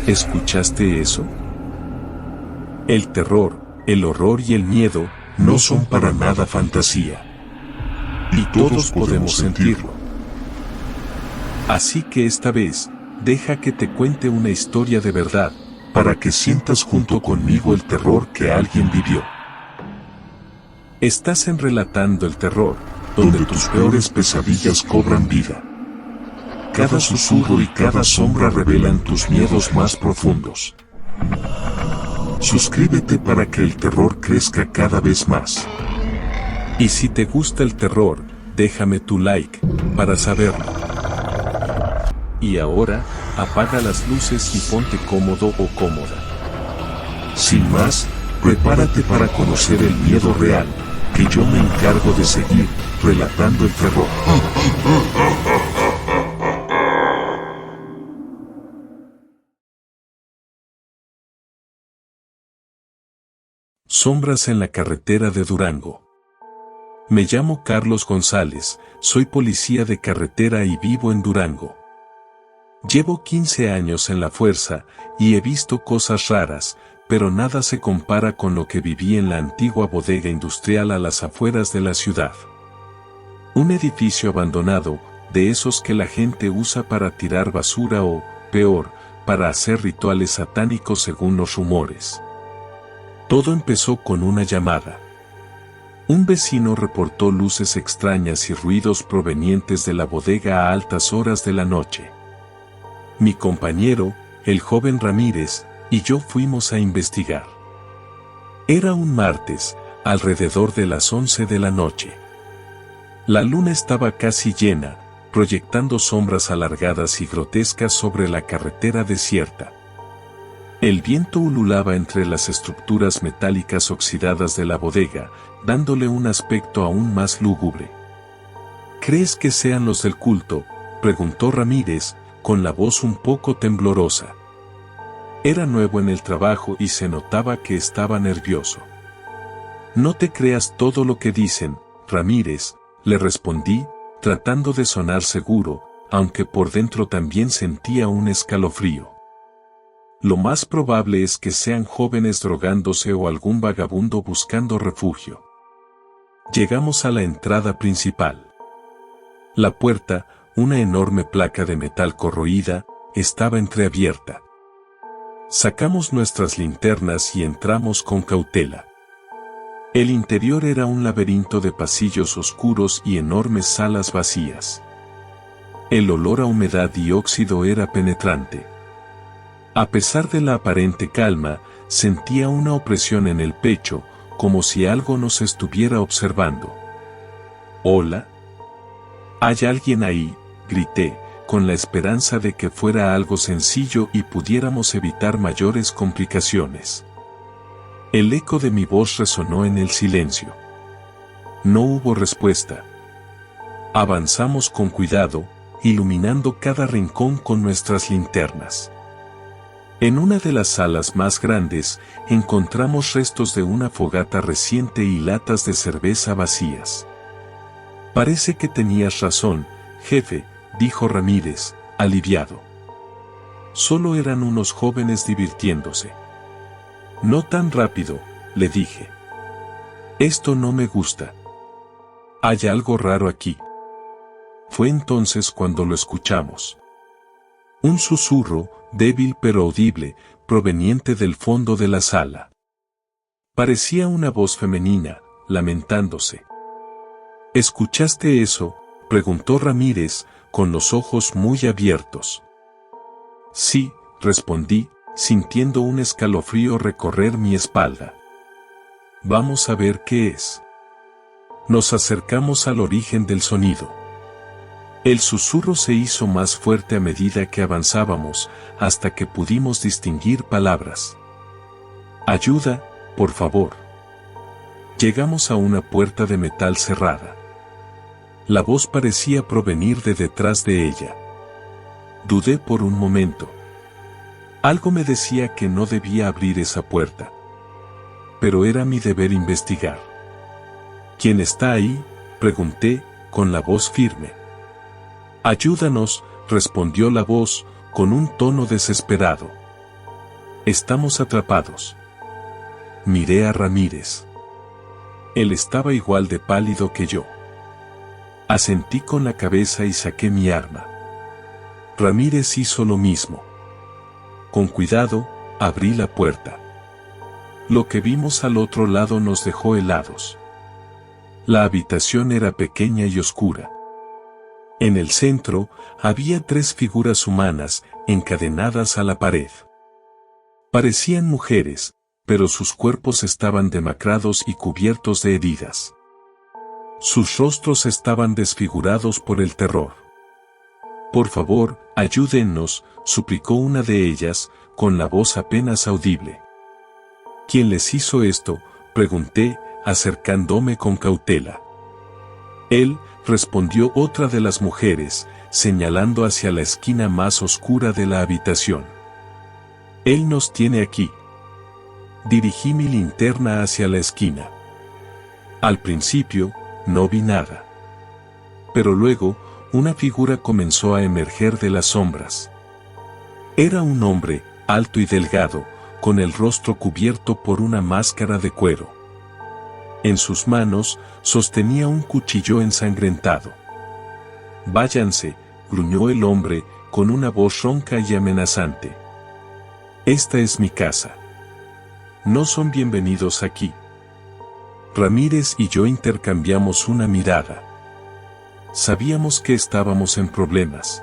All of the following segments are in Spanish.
¿Escuchaste eso? El terror, el horror y el miedo no son para nada fantasía. Y todos podemos sentirlo. Así que esta vez, deja que te cuente una historia de verdad, para que sientas junto conmigo el terror que alguien vivió. Estás en Relatando el Terror, donde tus peores pesadillas cobran vida. Cada susurro y cada sombra revelan tus miedos más profundos. Suscríbete para que el terror crezca cada vez más. Y si te gusta el terror, déjame tu like, para saberlo. Y ahora, apaga las luces y ponte cómodo o cómoda. Sin más, prepárate para conocer el miedo real, que yo me encargo de seguir, relatando el terror. Sombras en la carretera de Durango. Me llamo Carlos González, soy policía de carretera y vivo en Durango. Llevo 15 años en la fuerza y he visto cosas raras, pero nada se compara con lo que viví en la antigua bodega industrial a las afueras de la ciudad. Un edificio abandonado, de esos que la gente usa para tirar basura o, peor, para hacer rituales satánicos según los rumores. Todo empezó con una llamada. Un vecino reportó luces extrañas y ruidos provenientes de la bodega a altas horas de la noche. Mi compañero, el joven Ramírez, y yo fuimos a investigar. Era un martes, alrededor de las 11 de la noche. La luna estaba casi llena, proyectando sombras alargadas y grotescas sobre la carretera desierta. El viento ululaba entre las estructuras metálicas oxidadas de la bodega, dándole un aspecto aún más lúgubre. ¿Crees que sean los del culto?, preguntó Ramírez, con la voz un poco temblorosa. Era nuevo en el trabajo y se notaba que estaba nervioso. No te creas todo lo que dicen, Ramírez, le respondí, tratando de sonar seguro, aunque por dentro también sentía un escalofrío. Lo más probable es que sean jóvenes drogándose o algún vagabundo buscando refugio. Llegamos a la entrada principal. La puerta, una enorme placa de metal corroída, estaba entreabierta. Sacamos nuestras linternas y entramos con cautela. El interior era un laberinto de pasillos oscuros y enormes salas vacías. El olor a humedad y óxido era penetrante. A pesar de la aparente calma, sentía una opresión en el pecho, como si algo nos estuviera observando. «¿Hola? ¿Hay alguien ahí?», grité, con la esperanza de que fuera algo sencillo y pudiéramos evitar mayores complicaciones. El eco de mi voz resonó en el silencio. No hubo respuesta. Avanzamos con cuidado, iluminando cada rincón con nuestras linternas. En una de las salas más grandes, encontramos restos de una fogata reciente y latas de cerveza vacías. «Parece que tenías razón, jefe», dijo Ramírez, aliviado. Solo eran unos jóvenes divirtiéndose. «No tan rápido», le dije. «Esto no me gusta. Hay algo raro aquí». Fue entonces cuando lo escuchamos. Un susurro, débil pero audible, proveniente del fondo de la sala. Parecía una voz femenina, lamentándose. «¿Escuchaste eso?», preguntó Ramírez, con los ojos muy abiertos. «Sí», respondí, sintiendo un escalofrío recorrer mi espalda. «Vamos a ver qué es». Nos acercamos al origen del sonido. El susurro se hizo más fuerte a medida que avanzábamos, hasta que pudimos distinguir palabras. «Ayuda, por favor». Llegamos a una puerta de metal cerrada. La voz parecía provenir de detrás de ella. Dudé por un momento. Algo me decía que no debía abrir esa puerta. Pero era mi deber investigar. «¿Quién está ahí?», pregunté, con la voz firme. «Ayúdanos», respondió la voz, con un tono desesperado. Estamos atrapados. Miré a Ramírez. Él estaba igual de pálido que yo. Asentí con la cabeza y saqué mi arma. Ramírez hizo lo mismo. Con cuidado, abrí la puerta. Lo que vimos al otro lado nos dejó helados. La habitación era pequeña y oscura. En el centro, había 3 figuras humanas, encadenadas a la pared. Parecían mujeres, pero sus cuerpos estaban demacrados y cubiertos de heridas. Sus rostros estaban desfigurados por el terror. «Por favor, ayúdennos», suplicó una de ellas, con la voz apenas audible. «¿Quién les hizo esto?», pregunté, acercándome con cautela. «Él», respondió otra de las mujeres, señalando hacia la esquina más oscura de la habitación. «Él nos tiene aquí». Dirigí mi linterna hacia la esquina. Al principio, no vi nada. Pero luego, una figura comenzó a emerger de las sombras. Era un hombre, alto y delgado, con el rostro cubierto por una máscara de cuero. En sus manos, sostenía un cuchillo ensangrentado. «Váyanse», gruñó el hombre, con una voz ronca y amenazante. «Esta es mi casa. No son bienvenidos aquí». Ramírez y yo intercambiamos una mirada. Sabíamos que estábamos en problemas.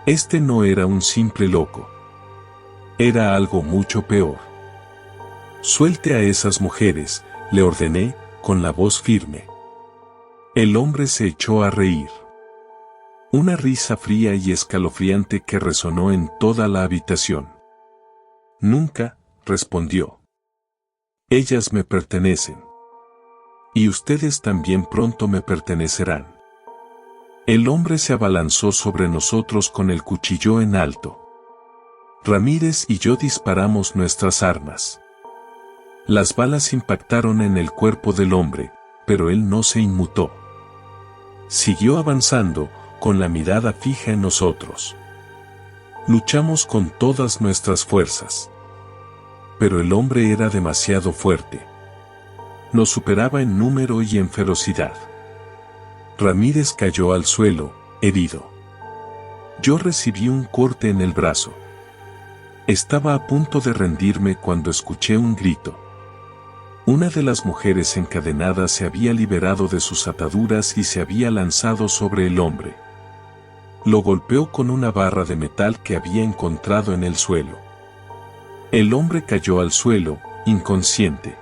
Este no era un simple loco. Era algo mucho peor. «Suelte a esas mujeres», le ordené, con la voz firme. El hombre se echó a reír. Una risa fría y escalofriante que resonó en toda la habitación. «Nunca», respondió. «Ellas me pertenecen. Y ustedes también pronto me pertenecerán». El hombre se abalanzó sobre nosotros con el cuchillo en alto. Ramírez y yo disparamos nuestras armas. Las balas impactaron en el cuerpo del hombre, pero él no se inmutó. Siguió avanzando, con la mirada fija en nosotros. Luchamos con todas nuestras fuerzas. Pero el hombre era demasiado fuerte. Nos superaba en número y en ferocidad. Ramírez cayó al suelo, herido. Yo recibí un corte en el brazo. Estaba a punto de rendirme cuando escuché un grito. Una de las mujeres encadenadas se había liberado de sus ataduras y se había lanzado sobre el hombre. Lo golpeó con una barra de metal que había encontrado en el suelo. El hombre cayó al suelo, inconsciente.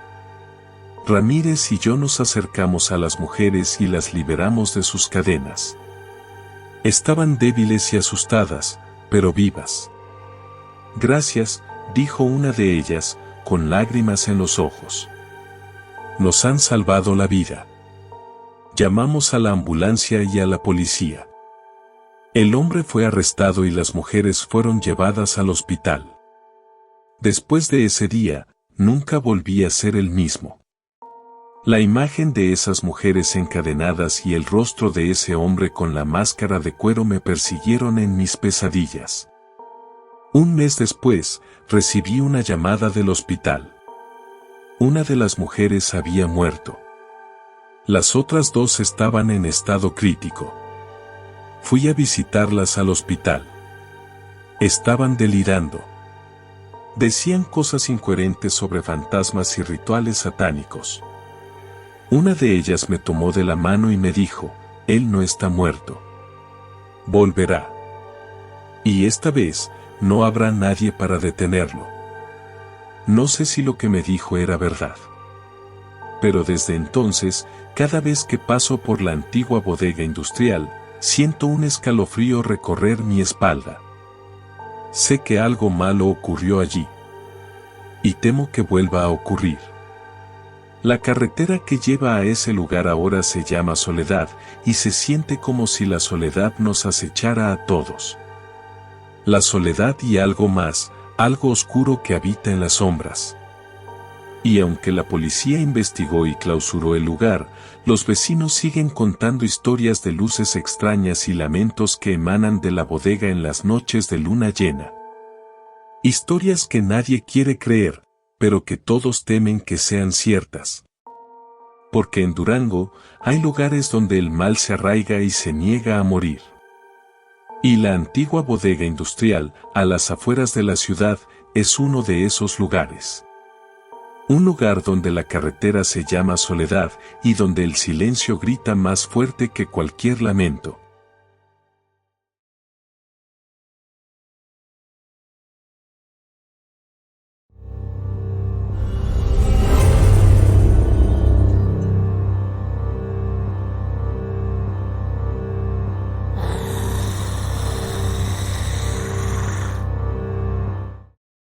Ramírez y yo nos acercamos a las mujeres y las liberamos de sus cadenas. Estaban débiles y asustadas, pero vivas. «Gracias», dijo una de ellas, con lágrimas en los ojos. «Nos han salvado la vida». Llamamos a la ambulancia y a la policía. El hombre fue arrestado y las mujeres fueron llevadas al hospital. Después de ese día, nunca volví a ser el mismo. La imagen de esas mujeres encadenadas y el rostro de ese hombre con la máscara de cuero me persiguieron en mis pesadillas. Un mes después, recibí una llamada del hospital. Una de las mujeres había muerto. Las otras 2 estaban en estado crítico. Fui a visitarlas al hospital. Estaban delirando. Decían cosas incoherentes sobre fantasmas y rituales satánicos. Una de ellas me tomó de la mano y me dijo: «Él no está muerto. Volverá. Y esta vez, no habrá nadie para detenerlo». No sé si lo que me dijo era verdad. Pero desde entonces, cada vez que paso por la antigua bodega industrial, siento un escalofrío recorrer mi espalda. Sé que algo malo ocurrió allí. Y temo que vuelva a ocurrir. La carretera que lleva a ese lugar ahora se llama Soledad, y se siente como si la soledad nos acechara a todos. La soledad y algo más, algo oscuro que habita en las sombras. Y aunque la policía investigó y clausuró el lugar, los vecinos siguen contando historias de luces extrañas y lamentos que emanan de la bodega en las noches de luna llena. Historias que nadie quiere creer, pero que todos temen que sean ciertas. Porque en Durango hay lugares donde el mal se arraiga y se niega a morir. Y la antigua bodega industrial, a las afueras de la ciudad, es uno de esos lugares. Un lugar donde la carretera se llama soledad y donde el silencio grita más fuerte que cualquier lamento.